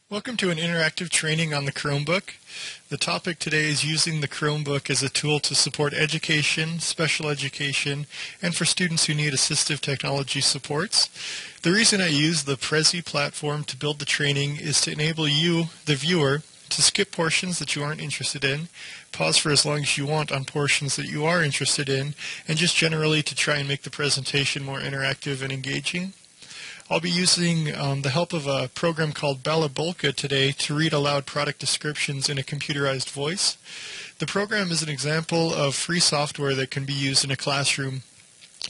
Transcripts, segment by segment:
Welcome to an interactive training on the Chromebook. The topic today is using the Chromebook as a tool to support education, special education, and for students who need assistive technology supports. The reason I use the Prezi platform to build the training is to enable you, the viewer, to skip portions that you aren't interested in, pause for as long as you want on portions that you are interested in, and just generally to try and make the presentation more interactive and engaging. I'll be using the help of a program called Balabolka today to read aloud product descriptions in a computerized voice. The program is an example of free software that can be used in a classroom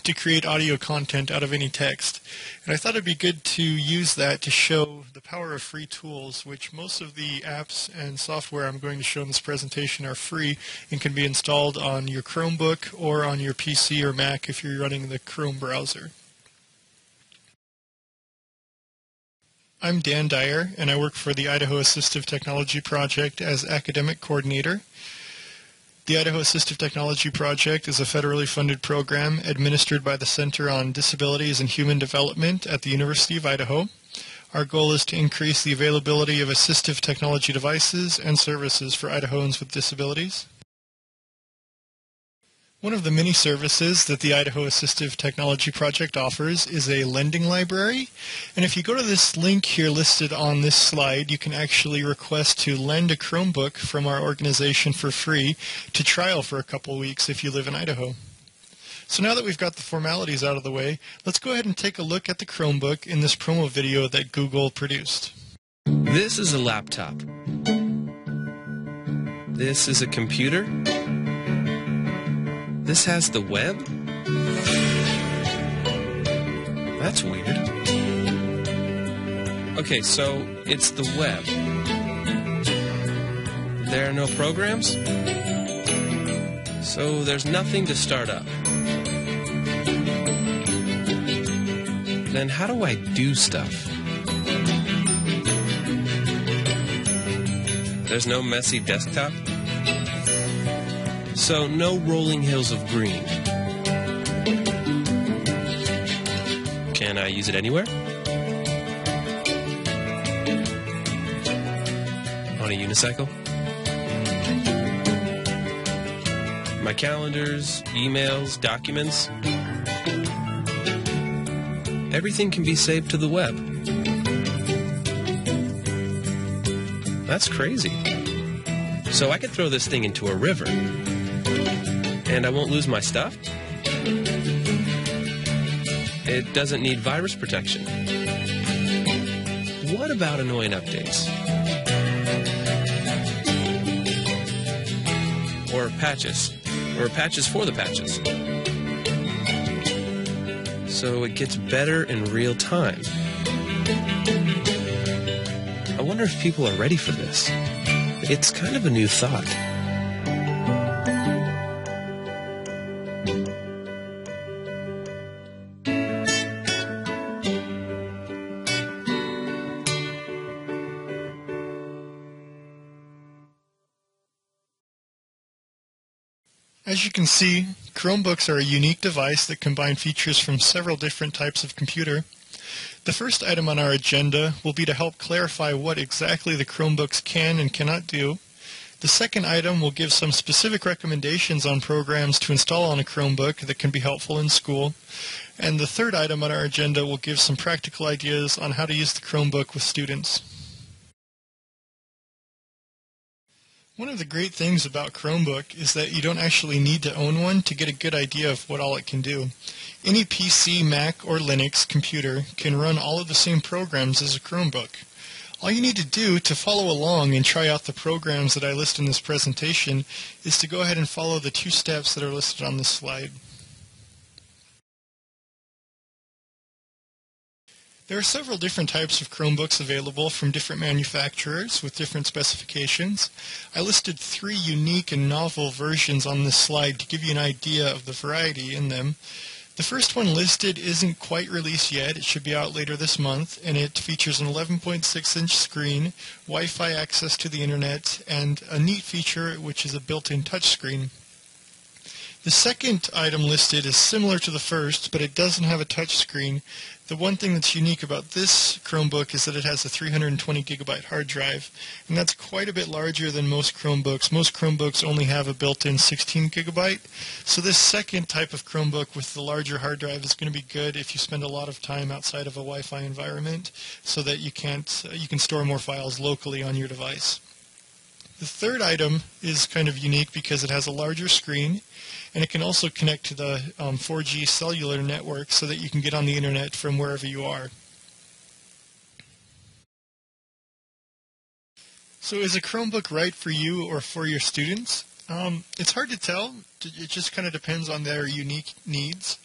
to create audio content out of any text. And I thought it'd be good to use that to show the power of free tools, which most of the apps and software I'm going to show in this presentation are free and can be installed on your Chromebook or on your PC or Mac if you're running the Chrome browser. I'm Dan Dyer, and I work for the Idaho Assistive Technology Project as Academic Coordinator. The Idaho Assistive Technology Project is a federally funded program administered by the Center on Disabilities and Human Development at the University of Idaho. Our goal is to increase the availability of assistive technology devices and services for Idahoans with disabilities. One of the many services that the Idaho Assistive Technology Project offers is a lending library. And if you go to this link here listed on this slide, you can actually request to lend a Chromebook from our organization for free to trial for a couple weeks if you live in Idaho. So now that we've got the formalities out of the way, let's go ahead and take a look at the Chromebook in this promo video that Google produced. This is a laptop. This is a computer. This has the web? That's weird. Okay, so it's the web. There are no programs? So there's nothing to start up. Then how do I do stuff? There's no messy desktop? So, no rolling hills of green. Can I use it anywhere? On a unicycle? My calendars, emails, documents. Everything can be saved to the web. That's crazy. So I could throw this thing into a river. And I won't lose my stuff? It doesn't need virus protection. What about annoying updates? Or patches? Or patches for the patches? So it gets better in real time. I wonder if people are ready for this. It's kind of a new thought. As you can see, Chromebooks are a unique device that combine features from several different types of computer. The first item on our agenda will be to help clarify what exactly the Chromebooks can and cannot do. The second item will give some specific recommendations on programs to install on a Chromebook that can be helpful in school. And the third item on our agenda will give some practical ideas on how to use the Chromebook with students. One of the great things about Chromebook is that you don't actually need to own one to get a good idea of what all it can do. Any PC, Mac, or Linux computer can run all of the same programs as a Chromebook. All you need to do to follow along and try out the programs that I list in this presentation is to go ahead and follow the 2 steps that are listed on this slide. There are several different types of Chromebooks available from different manufacturers with different specifications. I listed 3 unique and novel versions on this slide to give you an idea of the variety in them. The first one listed isn't quite released yet. It should be out later this month, and it features an 11.6-inch screen, Wi-Fi access to the internet, and a neat feature which is a built-in touchscreen. The second item listed is similar to the first, but it doesn't have a touch screen. The one thing that's unique about this Chromebook is that it has a 320 gigabyte hard drive, and that's quite a bit larger than most Chromebooks. Most Chromebooks only have a built-in 16 gigabyte, so this second type of Chromebook with the larger hard drive is going to be good if you spend a lot of time outside of a Wi-Fi environment, so that you can store more files locally on your device. The third item is kind of unique because it has a larger screen, and it can also connect to the 4G cellular network so that you can get on the internet from wherever you are. So is a Chromebook right for you or for your students? It's hard to tell. It just kind of depends on their unique needs.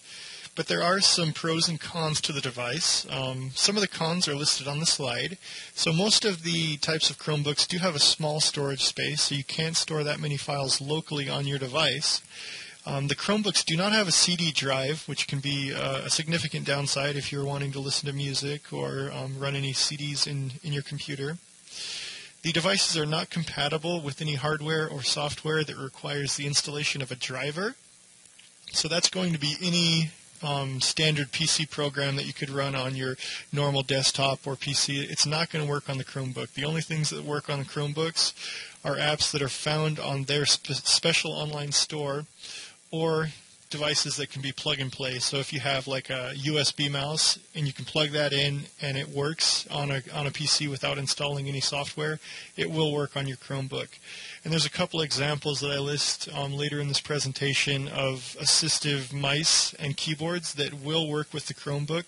But there are some pros and cons to the device. Some of the cons are listed on the slide. So most of the types of Chromebooks do have a small storage space, so you can't store that many files locally on your device. The Chromebooks do not have a CD drive, which can be a significant downside if you're wanting to listen to music or run any CDs in your computer. The devices are not compatible with any hardware or software that requires the installation of a driver. So that's going to be any standard PC program that you could run on your normal desktop or PC. It's not going to work on the Chromebook. The only things that work on the Chromebooks are apps that are found on their special online store or devices that can be plug and play. So if you have like a USB mouse and you can plug that in and it works on a PC without installing any software, it will work on your Chromebook. And there's a couple examples that I list later in this presentation of assistive mice and keyboards that will work with the Chromebook.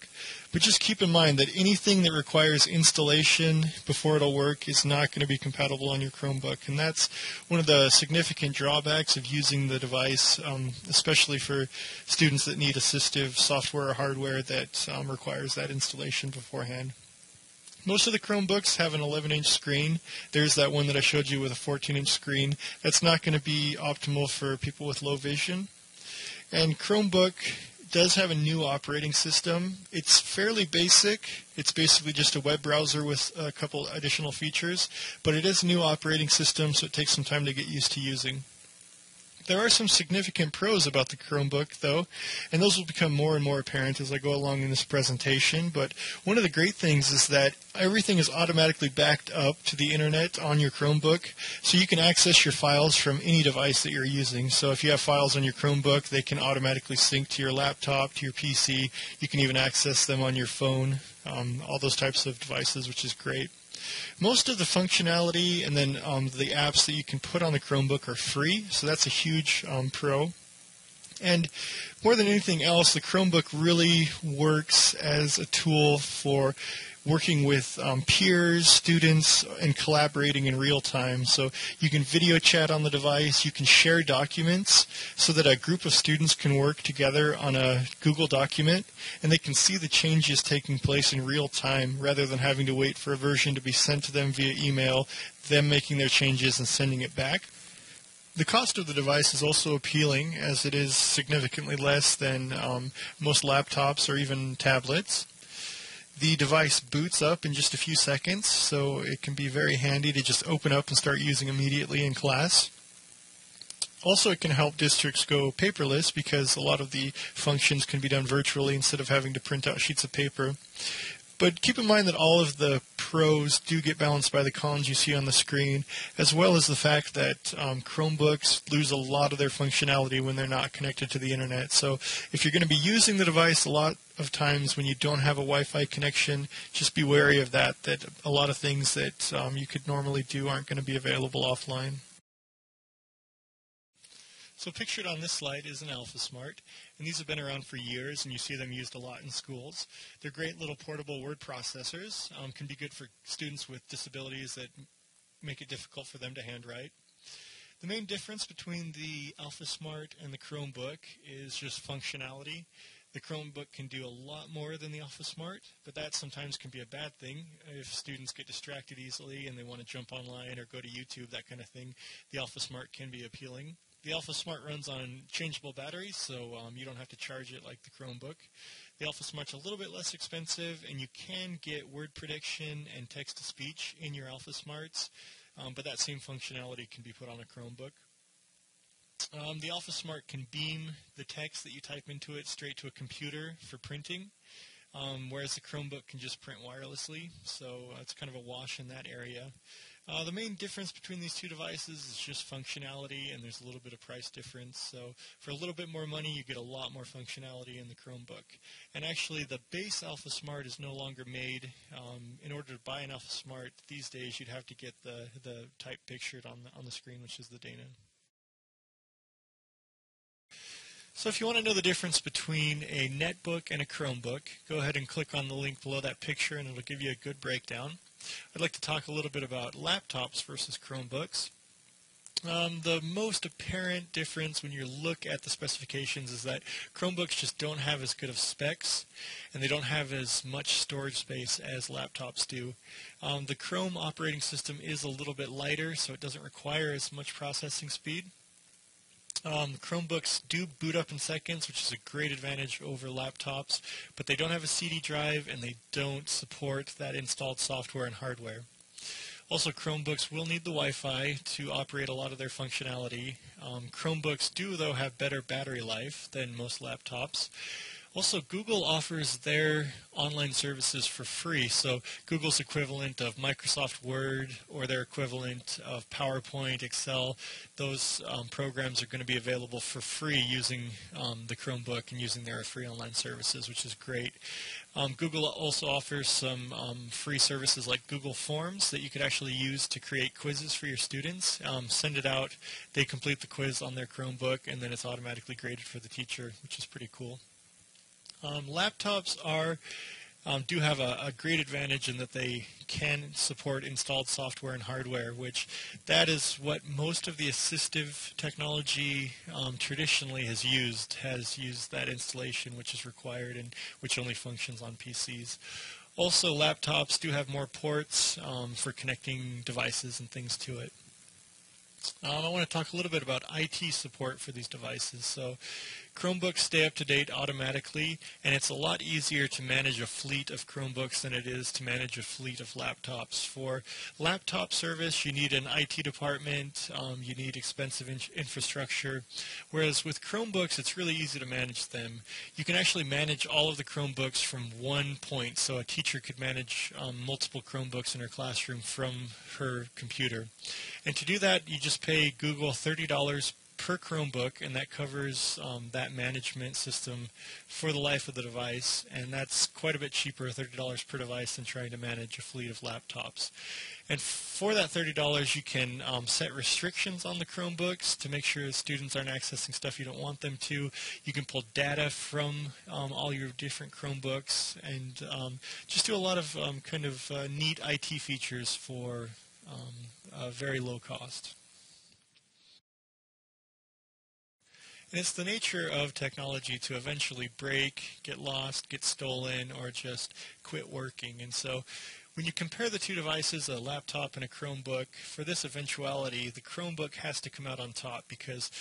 But just keep in mind that anything that requires installation before it'll work is not going to be compatible on your Chromebook. And that's one of the significant drawbacks of using the device, especially for students that need assistive software or hardware that requires that installation beforehand. Most of the Chromebooks have an 11-inch screen. There's that one that I showed you with a 14-inch screen. That's not going to be optimal for people with low vision. And Chromebook does have a new operating system. It's fairly basic. It's basically just a web browser with a couple additional features, but it is a new operating system, so it takes some time to get used to using. There are some significant pros about the Chromebook, though, and those will become more and more apparent as I go along in this presentation. But one of the great things is that everything is automatically backed up to the internet on your Chromebook, so you can access your files from any device that you're using. So if you have files on your Chromebook, they can automatically sync to your laptop, to your PC. You can even access them on your phone, all those types of devices, which is great. Most of the functionality and then the apps that you can put on the Chromebook are free, so that's a huge pro. And more than anything else, the Chromebook really works as a tool for working with peers, students, and collaborating in real time. So you can video chat on the device, you can share documents so that a group of students can work together on a Google document, and they can see the changes taking place in real time rather than having to wait for a version to be sent to them via email, them making their changes and sending it back. The cost of the device is also appealing, as it is significantly less than most laptops or even tablets. The device boots up in just a few seconds, so it can be very handy to just open up and start using immediately in class. Also, it can help districts go paperless because a lot of the functions can be done virtually instead of having to print out sheets of paper. But keep in mind that all of the pros do get balanced by the cons you see on the screen, as well as the fact that Chromebooks lose a lot of their functionality when they're not connected to the internet. So if you're going to be using the device a lot of times when you don't have a Wi-Fi connection, just be wary of that a lot of things that you could normally do aren't going to be available offline. So pictured on this slide is an AlphaSmart, and these have been around for years, and you see them used a lot in schools. They're great little portable word processors, can be good for students with disabilities that make it difficult for them to handwrite. The main difference between the AlphaSmart and the Chromebook is just functionality. The Chromebook can do a lot more than the AlphaSmart, but that sometimes can be a bad thing. If students get distracted easily and they want to jump online or go to YouTube, that kind of thing, the AlphaSmart can be appealing. The AlphaSmart runs on changeable batteries, so you don't have to charge it like the Chromebook. The AlphaSmart's a little bit less expensive, and you can get word prediction and text-to-speech in your AlphaSmarts, but that same functionality can be put on a Chromebook. The AlphaSmart can beam the text that you type into it straight to a computer for printing, whereas the Chromebook can just print wirelessly, so it's kind of a wash in that area. The main difference between these two devices is just functionality, and there's a little bit of price difference. So for a little bit more money, you get a lot more functionality in the Chromebook. And actually, the base AlphaSmart is no longer made. In order to buy an AlphaSmart these days, you'd have to get the type pictured on the screen, which is the Dana. So if you want to know the difference between a netbook and a Chromebook, go ahead and click on the link below that picture and it'll give you a good breakdown. I'd like to talk a little bit about laptops versus Chromebooks. The most apparent difference when you look at the specifications is that Chromebooks just don't have as good of specs and they don't have as much storage space as laptops do. The Chrome operating system is a little bit lighter, so it doesn't require as much processing speed. Chromebooks do boot up in seconds, which is a great advantage over laptops, but they don't have a CD drive and they don't support that installed software and hardware. Also, Chromebooks will need the Wi-Fi to operate a lot of their functionality. Chromebooks do, though, have better battery life than most laptops. Also, Google offers their online services for free, so Google's equivalent of Microsoft Word or their equivalent of PowerPoint, Excel, those programs are going to be available for free using the Chromebook and using their free online services, which is great. Google also offers some free services like Google Forms that you could actually use to create quizzes for your students. Send it out, they complete the quiz on their Chromebook, and then it's automatically graded for the teacher, which is pretty cool. Laptops do have a great advantage in that they can support installed software and hardware, which that is what most of the assistive technology traditionally has used that installation which is required and which only functions on PCs. Also, laptops do have more ports for connecting devices and things to it. I want to talk a little bit about IT support for these devices. So Chromebooks stay up to date automatically, and it's a lot easier to manage a fleet of Chromebooks than it is to manage a fleet of laptops. For laptop service, you need an IT department, you need expensive infrastructure, whereas with Chromebooks, it's really easy to manage them. You can actually manage all of the Chromebooks from one point, so a teacher could manage multiple Chromebooks in her classroom from her computer. And to do that, you just pay Google $30 per Chromebook, and that covers that management system for the life of the device, and that's quite a bit cheaper, $30 per device, than trying to manage a fleet of laptops. And for that $30, you can set restrictions on the Chromebooks to make sure students aren't accessing stuff you don't want them to. You can pull data from all your different Chromebooks, and just do a lot of neat IT features for a very low cost. And it's the nature of technology to eventually break, get lost, get stolen, or just quit working. And so when you compare the two devices, a laptop and a Chromebook, for this eventuality, the Chromebook has to come out on top because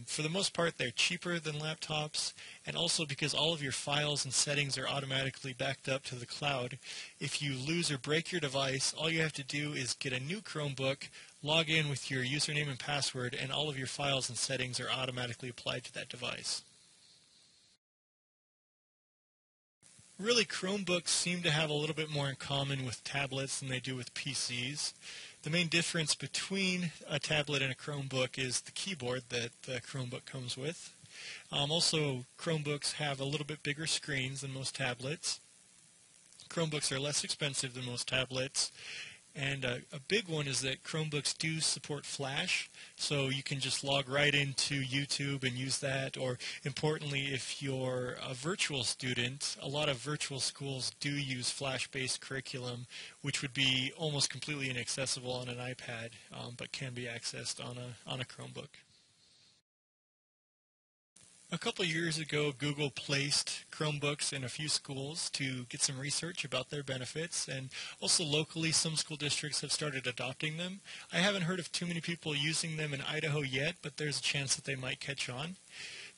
for the most part they're cheaper than laptops, and also because all of your files and settings are automatically backed up to the cloud. If you lose or break your device, all you have to do is get a new Chromebook, log in with your username and password, and all of your files and settings are automatically applied to that device. Really, Chromebooks seem to have a little bit more in common with tablets than they do with PCs. The main difference between a tablet and a Chromebook is the keyboard that the Chromebook comes with. Also, Chromebooks have a little bit bigger screens than most tablets. Chromebooks are less expensive than most tablets. And a big one is that Chromebooks do support Flash, so you can just log right into YouTube and use that. Or importantly, if you're a virtual student, a lot of virtual schools do use Flash-based curriculum, which would be almost completely inaccessible on an iPad, but can be accessed on a Chromebook. A couple years ago, Google placed Chromebooks in a few schools to get some research about their benefits, and also locally some school districts have started adopting them. I haven't heard of too many people using them in Idaho yet, but there's a chance that they might catch on.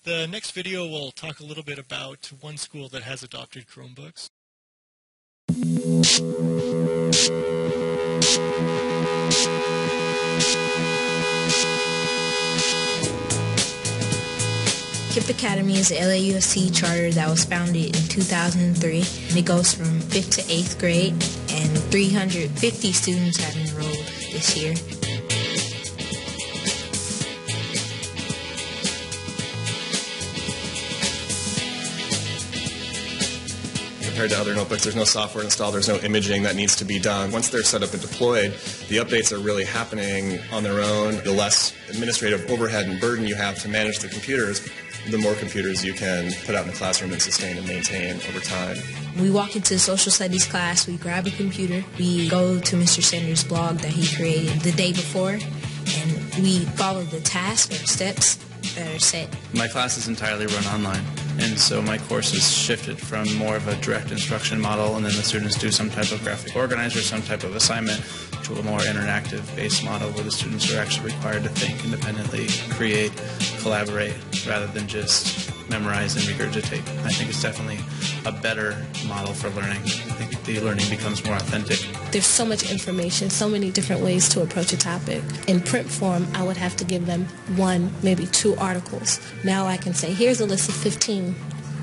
The next video will talk a little bit about one school that has adopted Chromebooks. KIPP Academy is an LAUSD charter that was founded in 2003. And it goes from 5th to 8th grade, and 350 students have enrolled this year. Compared to other notebooks, there's no software installed, there's no imaging that needs to be done. Once they're set up and deployed, the updates are really happening on their own. The less administrative overhead and burden you have to manage the computers, the more computers you can put out in the classroom and sustain and maintain over time. We walk into social studies class, we grab a computer, we go to Mr. Sanders' blog that he created the day before, and we follow the tasks or steps that are set. My class is entirely run online, and so my course is shifted from more of a direct instruction model, and then the students do some type of graphic organizer, some type of assignment, to a more interactive based model where the students are actually required to think independently, create, collaborate, rather than just memorize and regurgitate. I think it's definitely a better model for learning. I think the learning becomes more authentic. There's so much information, so many different ways to approach a topic. In print form, I would have to give them 1, maybe 2 articles. Now I can say, here's a list of 15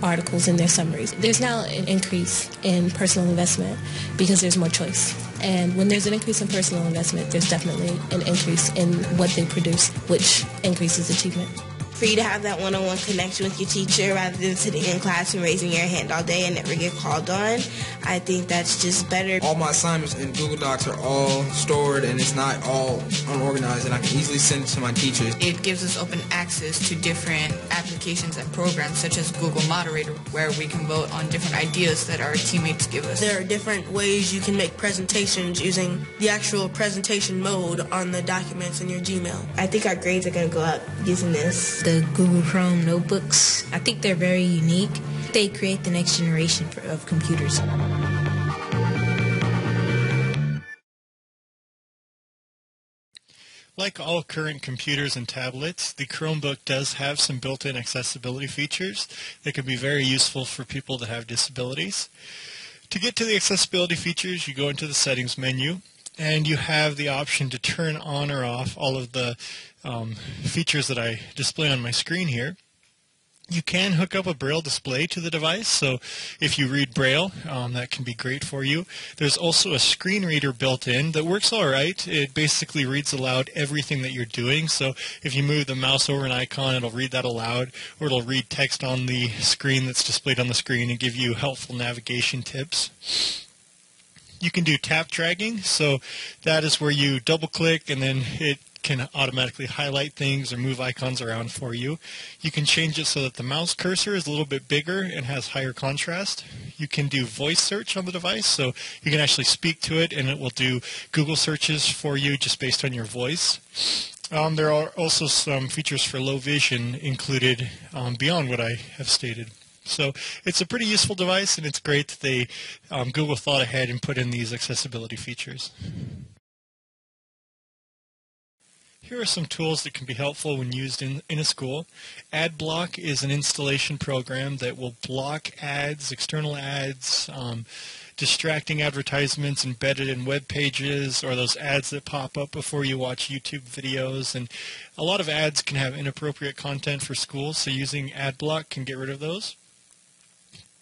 articles in their summaries. There's now an increase in personal investment because there's more choice. And when there's an increase in personal investment, there's definitely an increase in what they produce, which increases achievement. For you to have that one-on-one connection with your teacher rather than sitting in class and raising your hand all day and never get called on, I think that's just better. All my assignments in Google Docs are all stored, and it's not all unorganized, and I can easily send it to my teachers. It gives us open access to different applications and programs such as Google Moderator, where we can vote on different ideas that our teammates give us. There are different ways you can make presentations using the actual presentation mode on the documents in your Gmail. I think our grades are going to go up using this. The Google Chrome notebooks, I think they're very unique. They create the next generation of computers. Like all current computers and tablets, the Chromebook does have some built-in accessibility features that can be very useful for people that have disabilities. To get to the accessibility features, you go into the settings menu, and you have the option to turn on or off all of the features that I display on my screen here. You can hook up a Braille display to the device, so if you read Braille, that can be great for you. There's also a screen reader built in that works all right. It basically reads aloud everything that you're doing, so if you move the mouse over an icon, it'll read that aloud, or it'll read text on the screen that's displayed on the screen and give you helpful navigation tips. You can do tap dragging, so that is where you double-click and then it can automatically highlight things or move icons around for you. You can change it so that the mouse cursor is a little bit bigger and has higher contrast. You can do voice search on the device, so you can actually speak to it and it will do Google searches for you just based on your voice. There are also some features for low vision included beyond what I have stated. So it's a pretty useful device, and it's great that they Google thought ahead and put in these accessibility features. Here are some tools that can be helpful when used in a school. AdBlock is an installation program that will block ads, external ads, distracting advertisements embedded in web pages, or those ads that pop up before you watch YouTube videos. And a lot of ads can have inappropriate content for schools, so using AdBlock can get rid of those.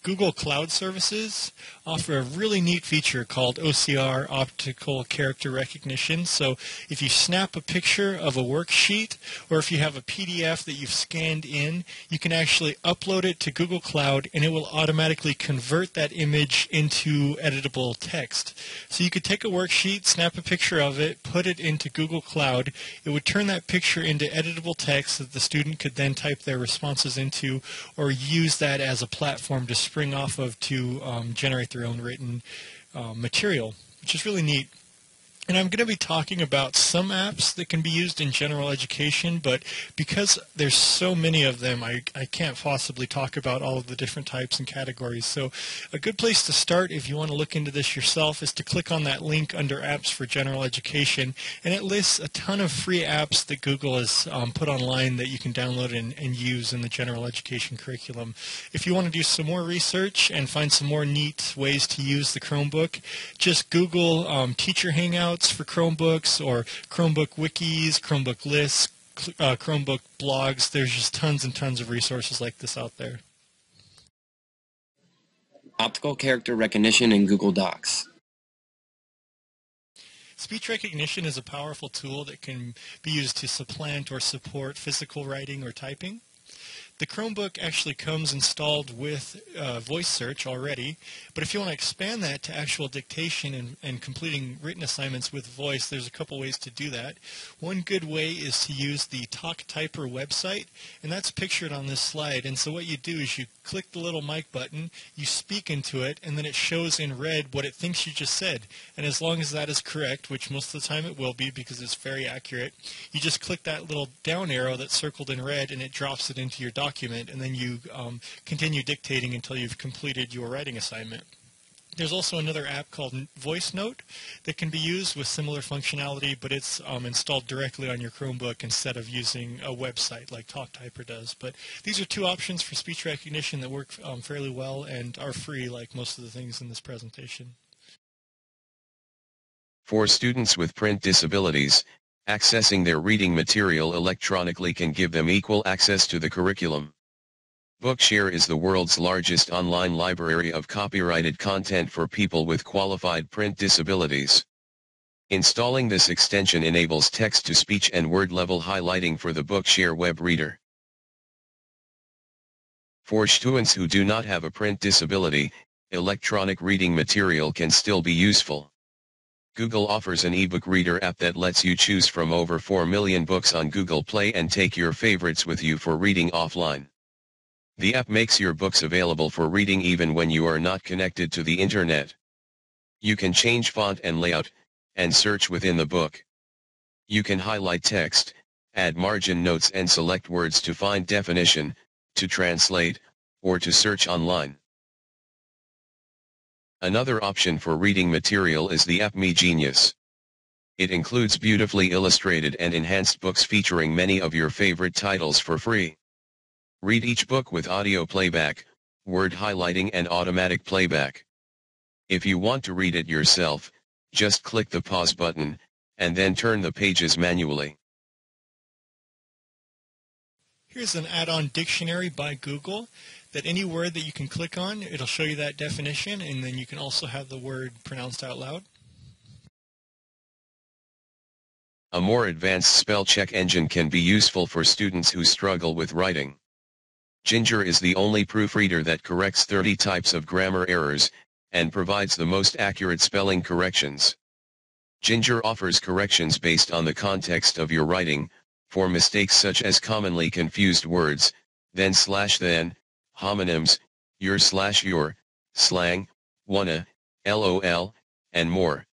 Google Cloud Services offer a really neat feature called OCR, Optical Character Recognition. So if you snap a picture of a worksheet, or if you have a PDF that you've scanned in, you can actually upload it to Google Cloud and it will automatically convert that image into editable text. So you could take a worksheet, snap a picture of it, put it into Google Cloud. It would turn that picture into editable text that the student could then type their responses into, or use that as a platform to spring off of to generate their own written material, which is really neat. And I'm going to be talking about some apps that can be used in general education, but because there's so many of them, I can't possibly talk about all of the different types and categories. So a good place to start if you want to look into this yourself is to click on that link under Apps for General Education, and it lists a ton of free apps that Google has put online that you can download and use in the general education curriculum. If you want to do some more research and find some more neat ways to use the Chromebook, just Google Teacher Hangouts for Chromebooks, or Chromebook wikis, Chromebook lists, Chromebook blogs. There's just tons and tons of resources like this out there. Optical character recognition in Google Docs. Speech recognition is a powerful tool that can be used to supplant or support physical writing or typing. The Chromebook actually comes installed with voice search already, but if you want to expand that to actual dictation and completing written assignments with voice, there's a couple ways to do that. One good way is to use the TalkTyper website, and that's pictured on this slide. And so what you do is you click the little mic button, you speak into it, and then it shows in red what it thinks you just said. And as long as that is correct, which most of the time it will be because it's very accurate, you just click that little down arrow that's circled in red, and it drops it into your document, and then you continue dictating until you've completed your writing assignment. There's also another app called Voice Note that can be used with similar functionality, but it's installed directly on your Chromebook instead of using a website like TalkTyper does. But these are two options for speech recognition that work fairly well and are free, like most of the things in this presentation. For students with print disabilities, accessing their reading material electronically can give them equal access to the curriculum. Bookshare is the world's largest online library of copyrighted content for people with qualified print disabilities. Installing this extension enables text-to-speech and word-level highlighting for the Bookshare web reader. For students who do not have a print disability, electronic reading material can still be useful. Google offers an ebook reader app that lets you choose from over 4 million books on Google Play and take your favorites with you for reading offline. The app makes your books available for reading even when you are not connected to the internet. You can change font and layout, and search within the book. You can highlight text, add margin notes and select words to find definition, to translate, or to search online. Another option for reading material is the app Me Genius. It includes beautifully illustrated and enhanced books featuring many of your favorite titles for free. Read each book with audio playback, word highlighting and automatic playback. If you want to read it yourself, just click the pause button, and then turn the pages manually. Here's an add-on dictionary by Google that any word that you can click on, it'll show you that definition, and then you can also have the word pronounced out loud. A more advanced spell check engine can be useful for students who struggle with writing. Ginger is the only proofreader that corrects 30 types of grammar errors, and provides the most accurate spelling corrections. Ginger offers corrections based on the context of your writing, for mistakes such as commonly confused words, then/then, homonyms, your/your, slang, wanna, lol, and more.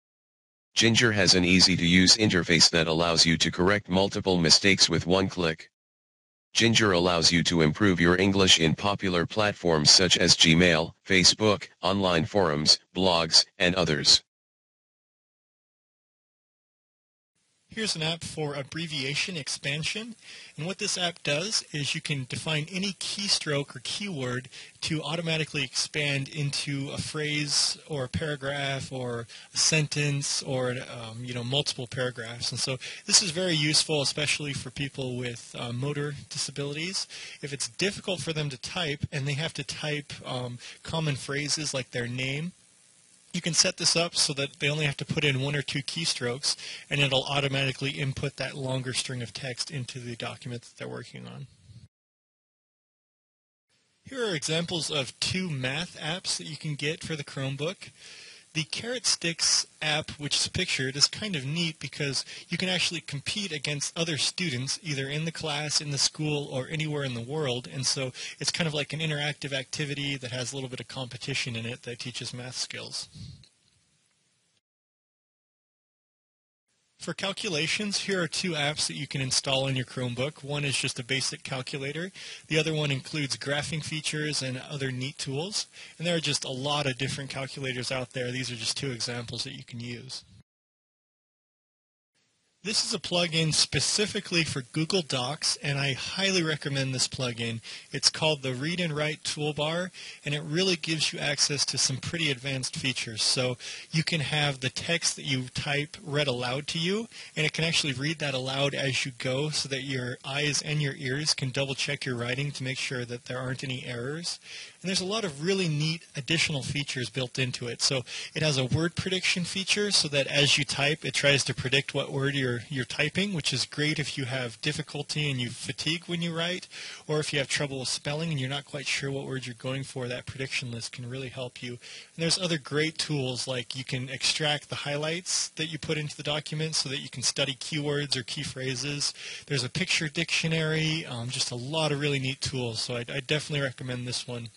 Ginger has an easy-to-use interface that allows you to correct multiple mistakes with one click. Ginger allows you to improve your English in popular platforms such as Gmail, Facebook, online forums, blogs, and others. Here's an app for abbreviation expansion, and what this app does is you can define any keystroke or keyword to automatically expand into a phrase or a paragraph or a sentence or multiple paragraphs. And so this is very useful, especially for people with motor disabilities. If it's difficult for them to type and they have to type common phrases like their name, you can set this up so that they only have to put in 1 or 2 keystrokes, and it'll automatically input that longer string of text into the document that they're working on. Here are examples of 2 math apps that you can get for the Chromebook. The Carrot Sticks app, which is pictured, is kind of neat because you can actually compete against other students, either in the class, in the school, or anywhere in the world. And so it's kind of like an interactive activity that has a little bit of competition in it that teaches math skills. For calculations, here are 2 apps that you can install on your Chromebook. One is just a basic calculator. The other one includes graphing features and other neat tools. And there are just a lot of different calculators out there. These are just 2 examples that you can use. This is a plugin specifically for Google Docs, and I highly recommend this plugin. It's called the Read and Write Toolbar, and it really gives you access to some pretty advanced features. So you can have the text that you type read aloud to you, and it can actually read that aloud as you go so that your eyes and your ears can double check your writing to make sure that there aren't any errors. And there's a lot of really neat additional features built into it. So it has a word prediction feature so that as you type, it tries to predict what word you're typing, which is great if you have difficulty and you fatigue when you write, or if you have trouble with spelling and you're not quite sure what word you're going for. That prediction list can really help you. And there's other great tools, like you can extract the highlights that you put into the document so that you can study keywords or key phrases. There's a picture dictionary, just a lot of really neat tools. So I definitely recommend this one.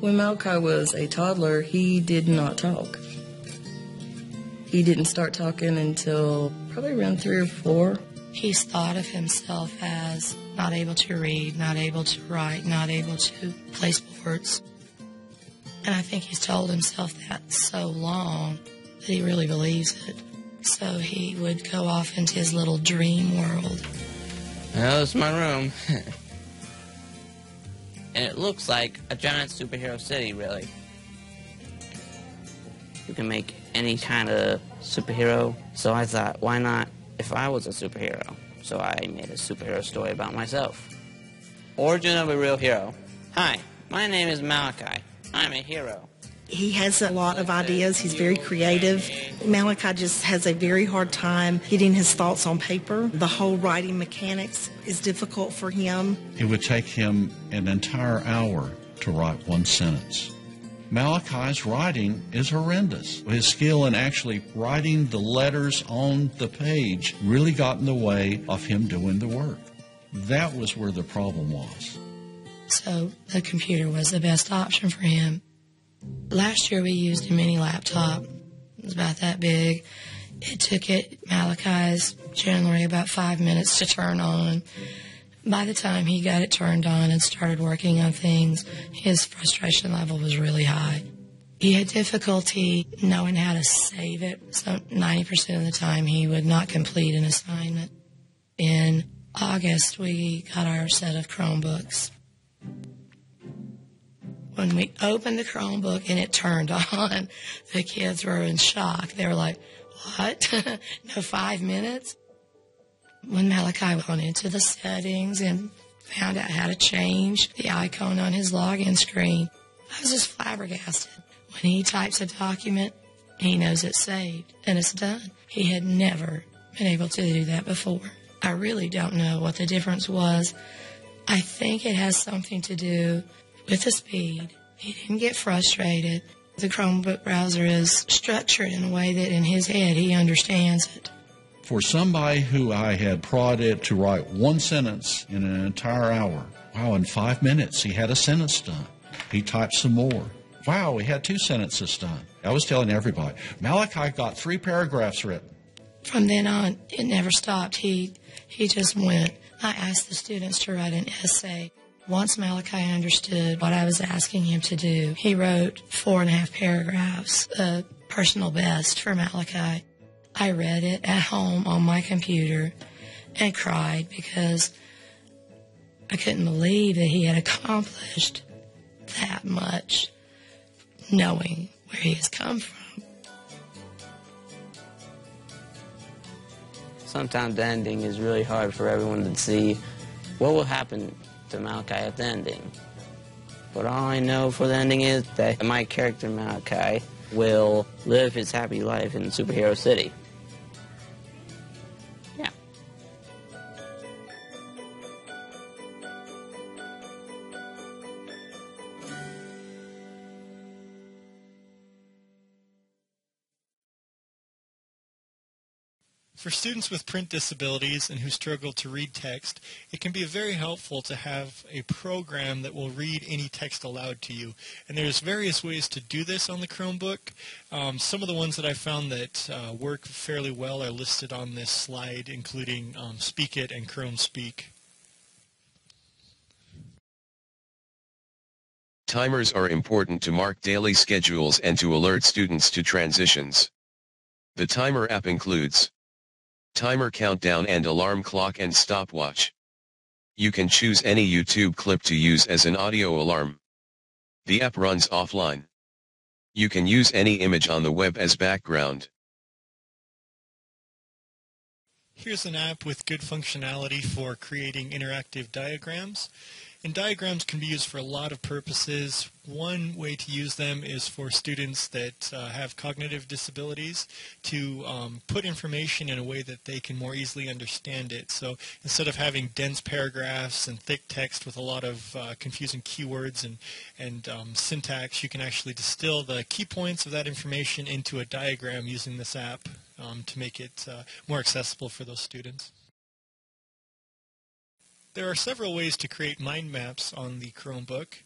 When Malachi was a toddler, he did not talk. He didn't start talking until probably around 3 or 4. He's thought of himself as not able to read, not able to write, not able to play sports. And I think he's told himself that so long that he really believes it. So he would go off into his little dream world. Well, this is my room. And it looks like a giant superhero city, really. You can make any kind of superhero. So I thought, why not if I was a superhero? So I made a superhero story about myself. Origin of a real hero. Hi, my name is Malachi. I'm a hero. He has a lot of ideas. He's very creative. Malachi just has a very hard time getting his thoughts on paper. The whole writing mechanics is difficult for him. It would take him an entire hour to write one sentence. Malachi's writing is horrendous. His skill in actually writing the letters on the page really got in the way of him doing the work. That was where the problem was. So the computer was the best option for him. Last year we used a mini laptop. It was about that big. It took Malachi's generally about 5 minutes to turn on. By the time he got it turned on and started working on things, his frustration level was really high. He had difficulty knowing how to save it, so 90% of the time he would not complete an assignment. In August, we got our set of ChromeBooks. When we opened the Chromebook and it turned on, the kids were in shock. They were like, what? No 5 minutes? When Malachi went into the settings and found out how to change the icon on his login screen, I was just flabbergasted. When he types a document, he knows it's saved and it's done. He had never been able to do that before. I really don't know what the difference was. I think it has something to do with the speed. He didn't get frustrated. The Chromebook browser is structured in a way that in his head he understands it. For somebody who I had prodded to write one sentence in an entire hour, wow, in 5 minutes he had a sentence done. He typed some more. Wow, he had 2 sentences done. I was telling everybody, Malachi got 3 paragraphs written. From then on, it never stopped. He just went. I asked the students to write an essay. Once Malachi understood what I was asking him to do, he wrote 4.5 paragraphs, a personal best for Malachi. I read it at home on my computer and cried because I couldn't believe that he had accomplished that much, knowing where he has come from. Sometimes the ending is really hard for everyone to see what will happen to Malachi at the ending. But all I know for the ending is that my character Malachi will live his happy life in Superhero City. Yeah. For students with print disabilities and who struggle to read text, it can be very helpful to have a program that will read any text aloud to you. And there's various ways to do this on the Chromebook. Some of the ones that I found that work fairly well are listed on this slide, including Speak It and Chrome Speak. Timers are important to mark daily schedules and to alert students to transitions. The timer app includes timer countdown and alarm clock and stopwatch. You can choose any YouTube clip to use as an audio alarm. The app runs offline. You can use any image on the web as background. Here's an app with good functionality for creating interactive diagrams. And diagrams can be used for a lot of purposes. One way to use them is for students that have cognitive disabilities to put information in a way that they can more easily understand it. So instead of having dense paragraphs and thick text with a lot of confusing keywords and syntax, you can actually distill the key points of that information into a diagram using this app to make it more accessible for those students. There are several ways to create mind maps on the Chromebook.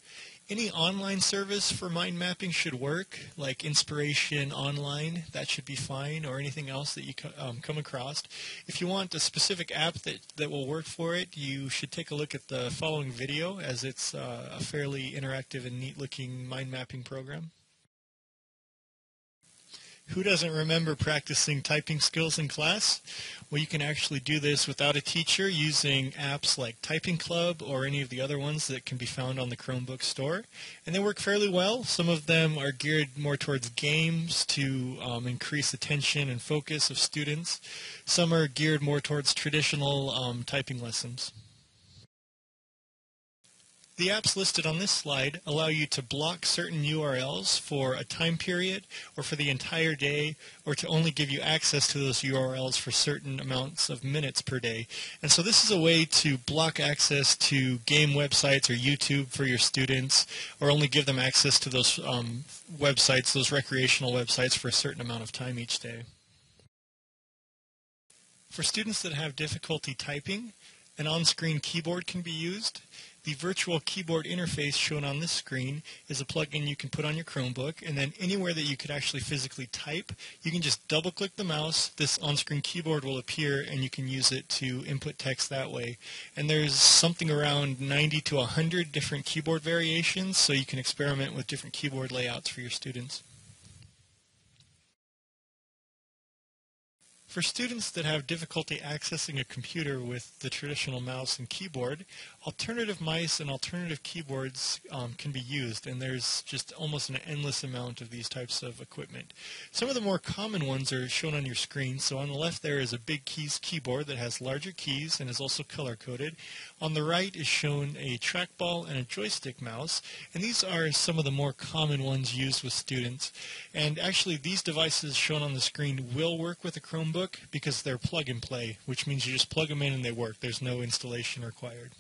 Any online service for mind mapping should work, like Inspiration Online, that should be fine, or anything else that you come across. If you want a specific app that will work for it, you should take a look at the following video, as it's a fairly interactive and neat-looking mind mapping program. Who doesn't remember practicing typing skills in class? Well, you can actually do this without a teacher using apps like Typing Club or any of the other ones that can be found on the Chromebook store. And they work fairly well. Some of them are geared more towards games to increase attention and focus of students. Some are geared more towards traditional typing lessons. The apps listed on this slide allow you to block certain URLs for a time period or for the entire day, or to only give you access to those URLs for certain amounts of minutes per day. And so this is a way to block access to game websites or YouTube for your students, or only give them access to those websites, those recreational websites, for a certain amount of time each day. For students that have difficulty typing, an on-screen keyboard can be used. The virtual keyboard interface shown on this screen is a plugin you can put on your Chromebook, and then anywhere that you could actually physically type, you can just double-click the mouse, this on-screen keyboard will appear, and you can use it to input text that way. And there's something around 90 to 100 different keyboard variations, so you can experiment with different keyboard layouts for your students. For students that have difficulty accessing a computer with the traditional mouse and keyboard, alternative mice and alternative keyboards can be used, and there's just almost an endless amount of these types of equipment. Some of the more common ones are shown on your screen. So on the left there is a big keys keyboard that has larger keys and is also color-coded. On the right is shown a trackball and a joystick mouse, and these are some of the more common ones used with students. And actually these devices shown on the screen will work with a Chromebook because they're plug and play, which means you just plug them in and they work. There's no installation required.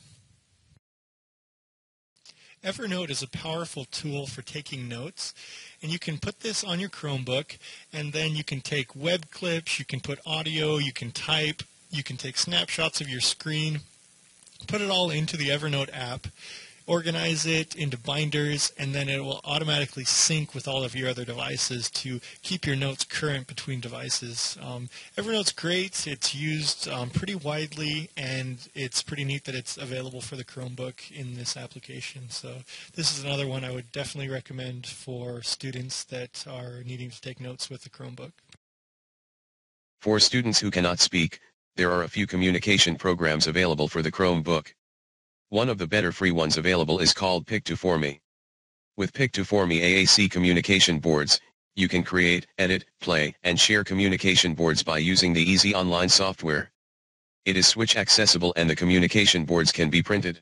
Evernote is a powerful tool for taking notes, and you can put this on your Chromebook, and then you can take web clips, you can put audio, you can type, you can take snapshots of your screen, put it all into the Evernote app, organize it into binders, and then it will automatically sync with all of your other devices to keep your notes current between devices. Evernote's great. It's used pretty widely, and it's pretty neat that it's available for the Chromebook in this application. So this is another one I would definitely recommend for students that are needing to take notes with the Chromebook. For students who cannot speak, there are a few communication programs available for the Chromebook. One of the better free ones available is called Pic2For-Me. With Pic2For-Me AAC communication boards, you can create, edit, play, and share communication boards by using the easy online software. It is switch accessible and the communication boards can be printed.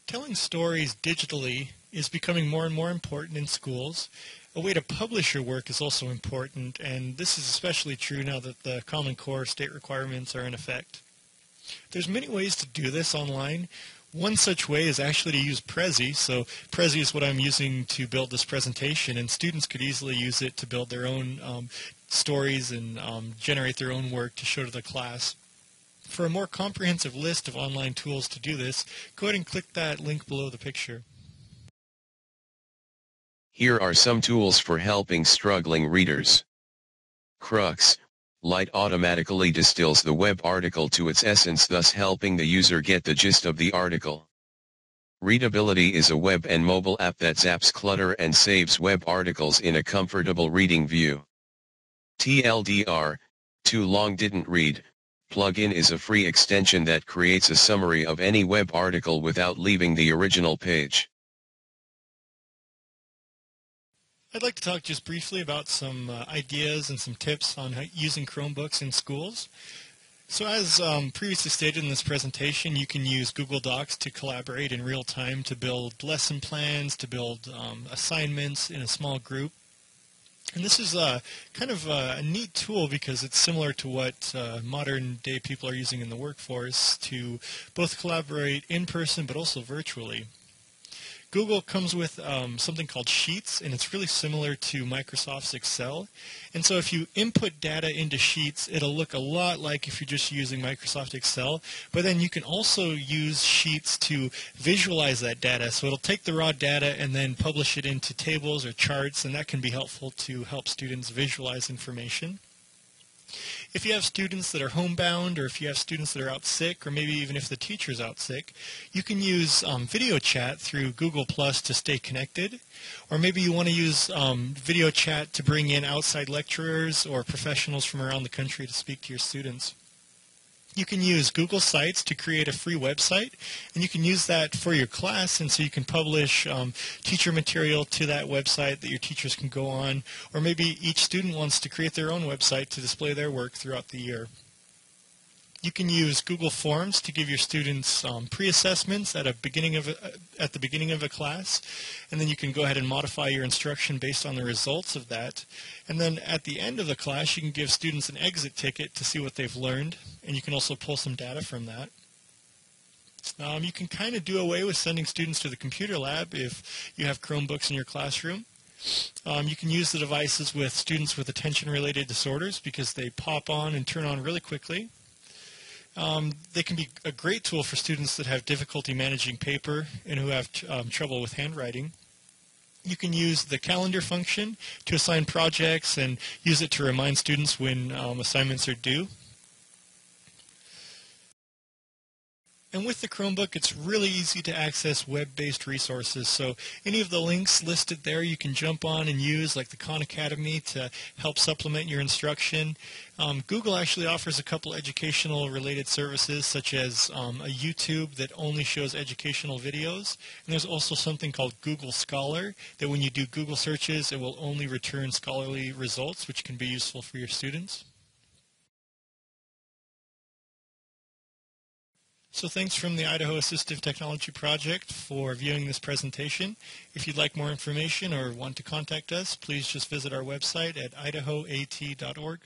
Telling stories digitally is becoming more and more important in schools. A way to publish your work is also important, and this is especially true now that the Common Core state requirements are in effect. There's many ways to do this online. One such way is actually to use Prezi. So Prezi is what I'm using to build this presentation, and students could easily use it to build their own stories and generate their own work to show to the class. For a more comprehensive list of online tools to do this, go ahead and click that link below the picture. Here are some tools for helping struggling readers. Crux. Light automatically distills the web article to its essence, thus helping the user get the gist of the article. Readability is a web and mobile app that zaps clutter and saves web articles in a comfortable reading view. TLDR, Too Long Didn't Read, plugin is a free extension that creates a summary of any web article without leaving the original page. I'd like to talk just briefly about some ideas and some tips on using Chromebooks in schools. So as previously stated in this presentation, you can use Google Docs to collaborate in real time to build lesson plans, to build assignments in a small group. And this is kind of a neat tool because it's similar to what modern day people are using in the workforce to both collaborate in person but also virtually. Google comes with something called Sheets, and it's really similar to Microsoft's Excel. And so if you input data into Sheets, it'll look a lot like if you're just using Microsoft Excel. But then you can also use Sheets to visualize that data. So it'll take the raw data and then publish it into tables or charts, and that can be helpful to help students visualize information. If you have students that are homebound, or if you have students that are out sick, or maybe even if the teacher's out sick, you can use video chat through Google Plus to stay connected. Or maybe you want to use video chat to bring in outside lecturers or professionals from around the country to speak to your students. You can use Google Sites to create a free website, and you can use that for your class, and so you can publish teacher material to that website that your teachers can go on, or maybe each student wants to create their own website to display their work throughout the year. You can use Google Forms to give your students pre-assessments at the beginning of a class, and then you can go ahead and modify your instruction based on the results of that. And then at the end of the class, you can give students an exit ticket to see what they've learned, and you can also pull some data from that. You can kind of do away with sending students to the computer lab if you have Chromebooks in your classroom. You can use the devices with students with attention-related disorders because they pop on and turn on really quickly. They can be a great tool for students that have difficulty managing paper and who have trouble with handwriting. You can use the calendar function to assign projects and use it to remind students when assignments are due. And with the Chromebook, it's really easy to access web-based resources. So any of the links listed there you can jump on and use, like the Khan Academy, to help supplement your instruction. Google actually offers a couple educational related services, such as a YouTube that only shows educational videos. And there's also something called Google Scholar that when you do Google searches, it will only return scholarly results, which can be useful for your students. So thanks from the Idaho Assistive Technology Project for viewing this presentation. If you'd like more information or want to contact us, please just visit our website at idahoat.org.